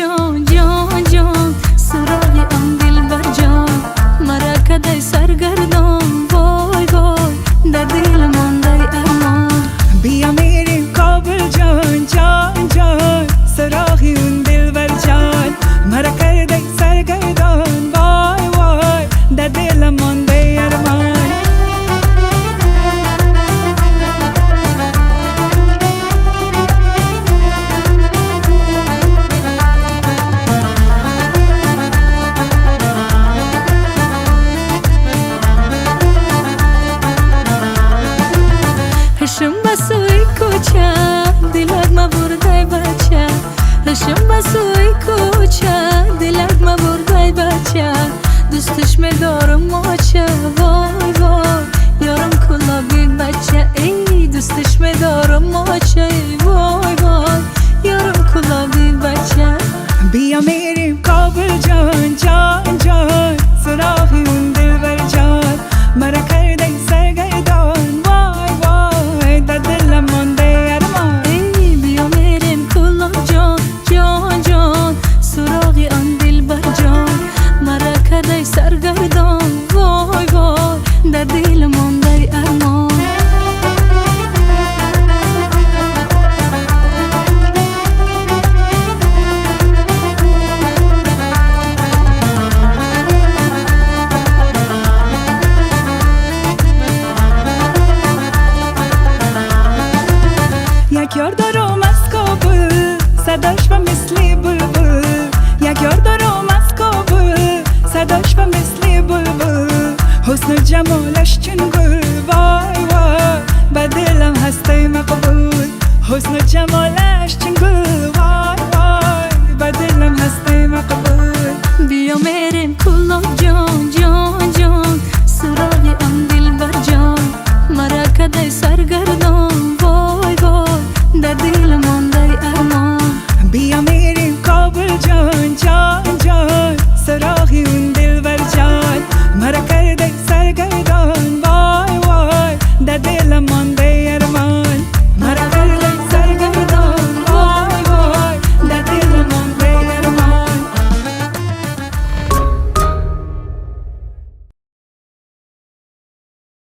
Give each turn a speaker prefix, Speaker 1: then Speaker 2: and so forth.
Speaker 1: جان جان جان سراغ آن دلبر جان مرا کدای سرگردان وای وای در دل مانده ارمان
Speaker 2: بیا میریم کابل جان جان جان سراغ اون دلبر جان مرا کرده سرگردان وای وای در دل مانده ارمان
Speaker 1: هشم بسوی کوچه دلت ما بردای بچه هشم بسوی کوچه دلت ما بردای بچه دوستش میدارم ماچه وای وای یارم کلا بیگ بچه ای دوستش میدارم ماچه وای وای یارم کلا بیگ بچه
Speaker 2: بیا میریم کابل جان جان جان سراغ اون دلبر جان مرا کرده سرگردان وای وای در دل مانده ارمان
Speaker 1: ای بیا میریم کلا جان جان جان سراغ آن دلبر جان مرا کدای سرگردان وای وای در دل مانده ارمان
Speaker 2: یک یار دارم از کابل صداش و مثل بلبل یک یار دارم از کابل صداش و مثل بلبل حسن و جمالش چون گل